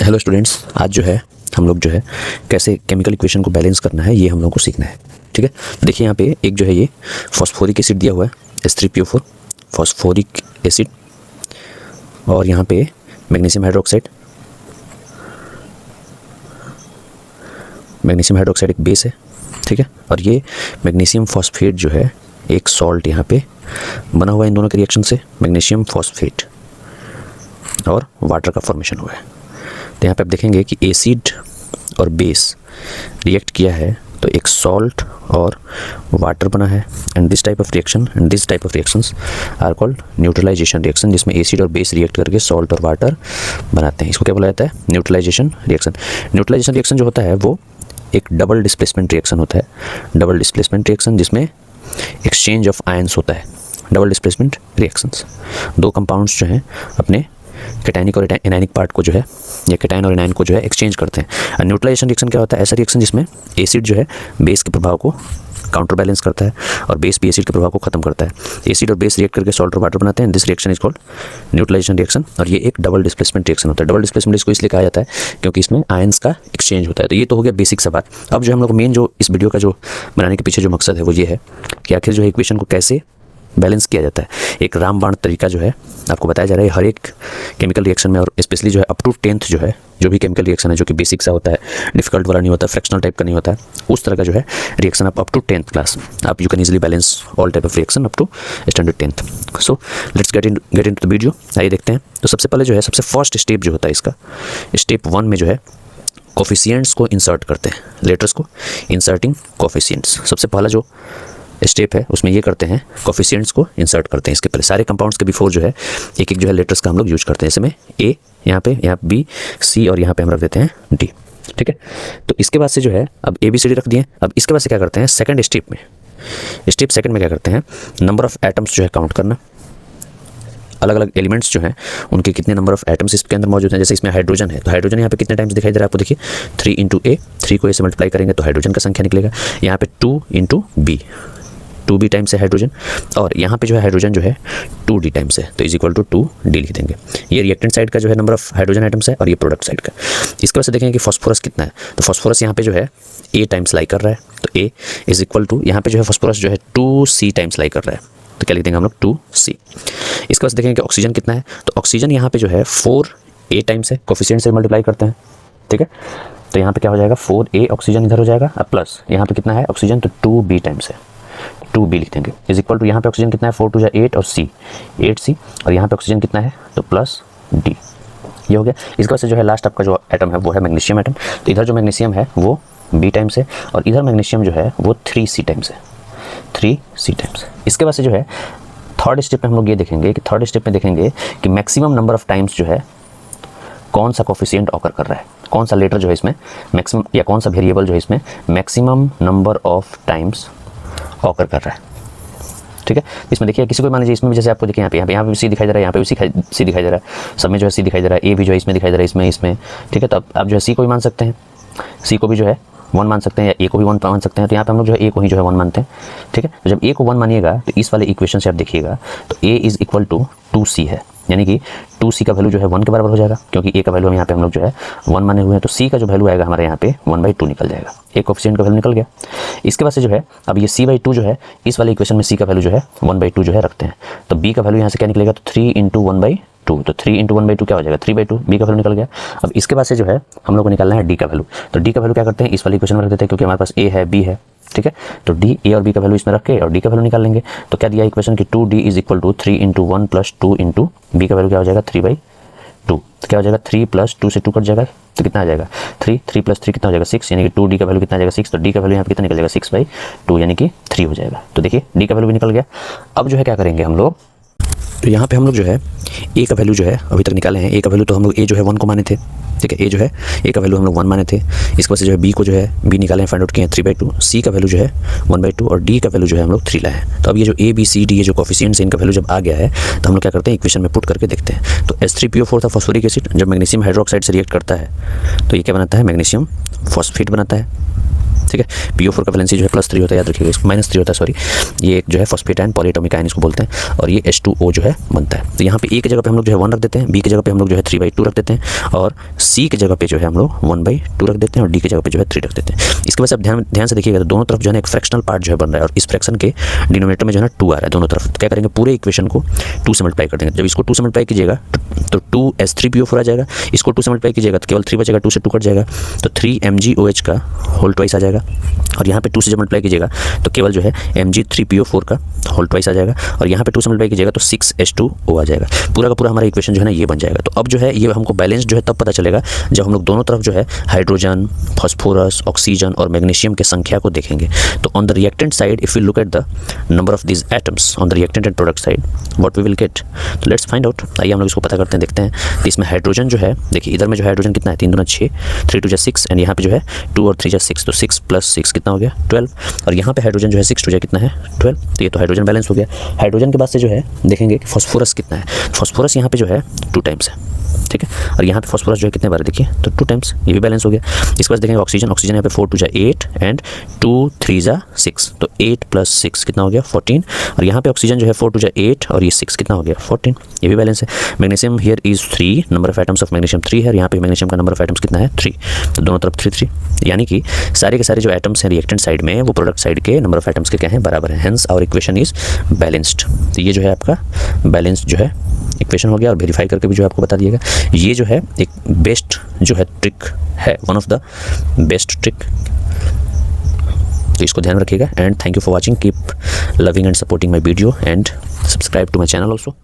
Hello students, आज जो है हम लोग जो है कैसे केमिकल इक्वेशन को बैलेंस करना है ये हम लोग को सीखना है। ठीक है, देखिए यहाँ पे एक जो है ये फॉस्फोरिक एसिड दिया हुआ है H3PO4 फॉस्फोरिक एसिड, और यहाँ पे मैग्नीशियम हाइड्रोक्साइड एक बेस है। ठीक है, और ये मैग्नीशियम फॉस्फेट जो है एक सॉल्ट यहाँ पे बना हुआ है इन दोनों के रिएक्शन से, मैग्नीशियम फॉस्फेट और वाटर का फॉर्मेशन हुआ है। तो यहाँ पे आप देखेंगे कि एसिड और बेस रिएक्ट किया है तो एक सॉल्ट और वाटर बना है, and this type of reactions are called neutralisation reaction, जिसमें एसिड और बेस रिएक्ट करके सॉल्ट और वाटर बनाते हैं। इसको क्या बोला जाता है? Neutralisation reaction. न्यूट्रलाइजेशन रिएक्शन जो होता है वो एक डबल डिस्प्लेसमेंट रिएक्शन होता है। डबल डिस्प्लेसमेंट रिएक्शन जिसमें एक्सचेंज ऑफ आयंस होता है। डबल डिस्प्लेसमेंट रिएक्शंस, दो कंपाउंड्स जो हैं अपने कैटायनिक और एनायनिक पार्ट को जो है, या कैटायन और एनायन को जो है एक्सचेंज करते हैं। और न्यूट्रलाइजेशन रिएक्शन क्या होता है? ऐसा रिएक्शन जिसमें एसिड जो है बेस के प्रभाव को काउंटर बैलेंस करता है और बेस भी एसिड के प्रभाव को खत्म करता है। एसिड और बेस रिएक्ट करके सॉल्ट और वाटर बनाते हैं। This reaction is called neutralisation reaction, और ये एक डबल डिस्प्लेसमेंट रिएक्शन होता है। डबल डिस्प्लेसमेंट इसको इसलिए कहा जाता है क्योंकि इसमें आयंस का एक्सचेंज होता है। तो ये तो हो गया बेसिक सा बात। अब जो हम लोग मेन जो इस वीडियो का जो बनाने के पीछे जो मकसद है वो ये है कि आखिर जो है इक्वेशन को कैसे बैलेंस किया जाता है। एक रामबाण तरीका जो है आपको बताया जा रहा है हर एक केमिकल रिएक्शन में, और स्पेशली जो है अप टू 10th जो है जो भी केमिकल रिएक्शन है जो कि बेसिक सा होता है, डिफिकल्ट वाला नहीं होता, फ्रैक्शनल टाइप का नहीं होता है, उस तरह का जो है reaction up to 10th class आप you can easily balance all type of reaction up to standard 10th। So let's get into the video. आइए देखते हैं। तो सबसे पहले जो है सबसे फर्स्ट स्टेप जो होता है इसका, स्टेप 1 में जो है कोफिशिएंट्स को इंसर्ट करते हैं, लेटर्स को इंसर्टिंग कोफिशिएंट्स। सबसे पहला जो स्टेप है उसमें ये करते हैं, कोफिशिएंट्स को इंसर्ट करते हैं। इसके पहले सारे कंपाउंड्स के बिफोर जो है एक एक जो है लेटर्स का हम लोग यूज करते हैं। इसमें ए यहाँ पे, यहाँ बी, सी, और यहाँ पे हम रख देते हैं डी। ठीक है, तो इसके बाद से जो है अब ए बी सी डी रख दिए। अब इसके बाद से क्या करते हैं सेकंड स्टेप में, स्टेप सेकंड में क्या करते हैं, नंबर ऑफ एटम्स जो है काउंट करना। अलग अलग एलिमेंट्स जो हैं उनके कितने नंबर ऑफ एटम्स इसके अंदर मौजूद हैं। जैसे इसमें हाइड्रोजन है तो हाइड्रोजन यहाँ पे कितने टाइम्स दिखाई दे रहा है आपको, देखिए 3 इंटू ए, 3 को ए से मल्टीप्लाई करेंगे तो हाइड्रोजन का संख्या निकलेगा। यहाँ पे 2 इंटू बी, 2b टाइम्स है हाइड्रोजन, और यहाँ पे जो है हाइड्रोजन जो है 2d टाइम्स है, तो इज इक्वल टू 2d लिख देंगे। ये रिएक्टेंट साइड का जो है नंबर ऑफ हाइड्रोजन आइटम्स है, और ये प्रोडक्ट साइड का। इसके बाद से देखेंगे कि फॉस्फोरस कितना है, तो फॉस्फोरस यहाँ पे जो है a टाइम्स लाई कर रहा है, तो a इज इक्वल टू यहाँ पे जो है फॉस्फोरस जो है 2c टाइम्स लाई कर रहा है, तो क्या लिख देंगे हम लोग 2c। इसके बाद से देखेंगे कि ऑक्सीजन कितना है, तो ऑक्सीजन यहाँ पे जो है 4a टाइम्स है, कोफिशिएंट से मल्टीप्लाई करते हैं। ठीक है, तो यहाँ पे क्या हो जाएगा 4a ऑक्सीजन इधर हो जाएगा, अब प्लस यहाँ पे कितना है ऑक्सीजन, तो 2b टाइम्स है, 2b लिख देंगे, इज इक्वल टू यहाँ पे ऑक्सीजन कितना है 4 2 8 और c 8c, और यहाँ पे ऑक्सीजन कितना है तो प्लस d। ये हो गया। इसके बाद से जो है लास्ट आपका जो एटम है वो है मैग्नीशियम एटम, तो इधर जो मैग्नीशियम है वो b टाइम्स है, और इधर मैग्नीशियम जो है वो 3c टाइम्स है, 3c टाइम्स। इसके बाद से जो है थर्ड स्टेप में हम लोग ये देखेंगे कि थर्ड स्टेप में देखेंगे कि मैक्सिमम नंबर ऑफ टाइम्स जो है कौन सा कोफिशिएंट ऑकर कर रहा है, कौन सा लेटर जो है इसमें मैक्सिमम, या कौन सा वेरिएबल जो है इसमें maximum number of times occur कर रहा है। ठीक है, इसमें देखिए किसी को मान लीजिए इसमें भी जैसे आपको देखिए यहाँ पे सी दिखाई दे रहा है, यहाँ पे भी सी दिखाई दे रहा है, सब में जो है सी दिखाई दे रहा है, ए भी जो है इसमें दिखाई दे रहा है, इसमें। ठीक है, तो अब आप जो है सी को भी मान सकते हैं, सी को भी जो है 1 मान सकते हैं, या ए को भी 1 मान सकते हैं। तो यहाँ पे हम लोग जो है ए को ही जो है 1 मानते हैं। ठीक है, तो जब ए को 1 मानिएगा तो इस वाले इक्वेशन से आप देखिएगा तो ए इज इक्वल टू 2c है, यानी कि 2c का वैल्यू जो है 1 के बराबर हो जाएगा, क्योंकि ए का वैल्यू यहाँ पे हम लोग जो है 1 माने हुए हैं, तो c का जो वैल्यू आएगा हमारे यहाँ पे 1/2 निकल जाएगा। एक कोफिशिएंट का वैल्यू निकल गया। इसके बाद से जो है अब ये c/2 जो है इस वाले इक्वेशन में c का वैल्यू जो है 1/2 जो है रखते हैं, तो b का वैल्यू यहाँ से क्या निकलेगा, तो 3 इंटू 1/2, तो 3 इंटू 1/2 क्या हो जाएगा 3/2, b का वैल्यू निकल गया। अब इसके बाद से जो है हम लोग को निकालना है d का वैल्यू, तो d का वैल्यू क्या करते हैं इस वाले इक्वेशन में रख देते हैं, क्योंकि हमारे पास a है b है। ठीक है, तो d, a और b का वैल्यू इसमें रख के और d का वैल्यू निकाल लेंगे। तो क्या दिया इक्वेशन की 2d is equal to 3 into 1 plus 2 into b का वैल्यू क्या हो जाएगा 3/2, तो क्या हो जाएगा 3 प्लस 2 से 2 कट जाएगा, तो कितना आ जाएगा 3 प्लस 3 कितना हो जाएगा 6, यानी कि 2d का वैल्यू कितना आ जाएगा 6, तो d का वैल्यू यहाँ पे कितना निकल जाएगा 6/2, यानी कि 3 हो जाएगा। तो देखिए d का वैल्यू भी निकल गया। अब जो है क्या करेंगे हम लोग, तो यहाँ पे हम लोग जो है ए का वैल्यू जो है अभी तक निकाले हैं। ए का वैल्यू तो हम लोग ए जो है 1 को माने थे। ठीक है, ए जो है ए का वैल्यू हम लोग 1 माने थे। इसके बाद से जो है बी को जो है बी निकाले हैं, फाइंड आउट किए हैं 3/2, सी का वैल्यू जो है 1/2, और डी का वैल्यू जो है हम लोग 3 लाए हैं। तो अब ये जो ए बी सी डी ये जो कोफिशिएंट्स इनका वैल्यू जब आ गया है तो हम लोग क्या करते हैं इक्वेशन में पुट करके देखते हैं। तो H3PO4 था फॉस्फोरिक एसिड, जब मैग्नीशियम हाइड्रोक्साइड से रिएक्ट करता है तो ये क्या बनाता है मैग्नीशियम फॉस्फेट बनाता है। ठीक है। PO4 का वैलेंसी जो है +3 होता है, याद रखिएगा, इसको -3 होता है, सॉरी। ये एक जो है फॉस्फेट आयन, पॉलीएटॉमिक आयन इसको बोलते हैं, और ये H2O जो है बनता है। तो यहाँ पे A की जगह पे हम लोग जो है 1 रख देते हैं, B की जगह पे हम लोग जो है 3/2 रख देते हैं, और C की जगह पे जो है हम लोग 1/2 रख देते हैं, और D की जगह पे जो है 3 रख देते हैं। इसके वजह से आप ध्यान से देखिएगा, तो दोनों तरफ जो है एक फ्रैक्शनल पार्ट जो है बन रहा है, और इस फ्रैक्शन के डिनोमिनेटर में जो है 2 आ रहा है दोनों तरफ। तो क्या करेंगे, पूरे इक्वेशन को 2 से मल्टीप्लाई कर देंगे। जब इसको 2 से मल्टीप्लाई कीजिएगा तो 2s3PO4 आ जाएगा, इसको 2 से मल्टीप्लाई कीजिएगा तो केवल 3 बचेगा, 2 से 2 कट जाएगा, तो 3MgOH का होल ट्वाइस आ जाएगा, और यहाँ पे 2 से जब मल्टीप्लाई कीजिएगा तो केवल जो है Mg3PO4 का होल ट्वाइस आ जाएगा, और यहाँ पे 2 से मल्टीप्लाई कीजिएगा तो 6H2O आ जाएगा। पूरा का पूरा हमारा इक्वेशन जो है ना ये बन जाएगा। तो अब जो है ये हमको बैलेंस जो है तब पता चलेगा जब हम लोग दोनों तरफ जो है हाइड्रोजन, फॉस्फोरस, ऑक्सीजन और मैग्नीशियम के संख्या को देखेंगे। तो on the reactant side, if you look at the number of this atoms on the reactant and product side, what we will get, तो लेट्स फाइंड आउट। आइए हम लोग इसको पता करते हैं, देखते हैं। तो इसमें हाइड्रोजन जो है, देखिए इधर में जो हाइड्रोजन कितना है, 3 दूना 6, 3 2 6, एंड यहाँ पे जो है 2 और 3 6, तो 6 + 6 कितना हो गया, 12। और यहाँ पे हाइड्रोजन जो है 6 2 कितना है, 12। तो ये तो हाइड्रोजन बैलेंस हो गया। हाइड्रोजन के बाद से जो है देखेंगे कि फॉस्फोरस कितना है। फॉस्फोरस यहाँ पे जो है 2 टाइम्स है, ठीक है, और यहाँ पे फॉस्फोरस जो है कितने बार देखिए, तो 2 टाइम्स, ये भी बैलेंस हो गया। इसके बाद देखेंगे ऑक्सीजन, ऑक्सीजन यहाँ पे 4 2 8 एंड 2 3 6, तो 8 + 6 कितना हो गया, 14। और यहाँ पे ऑक्सीजन जो है 4 2 8 और ये 6 कितना हो गया, 14, ये भी बैलेंस है। Magnesium here is 3, number of atoms of magnesium 3 है, यहाँ पे मैग्नीशियम का नंबर ऑफ एटम्स कितना है, 3, तो दोनों तरफ 3 3, यानी कि सारे के सारे जो एटम्स हैं रिएक्टेंट साइड में वो प्रोडक्ट साइड के नंबर ऑफ एटम्स के क्या हैं, बराबर है। Hence our equation is balanced. तो ये जो है आपका बैलेंस जो है इक्वेशन हो गया, और वेरीफाई करके भी जो है आपको बता दिएगा। ये जो है एक बेस्ट जो है ट्रिक है, one of the best trick, तो इसको ध्यान रखिएगा। And thank you for watching, keep loving and supporting my video, and subscribe to my channel also.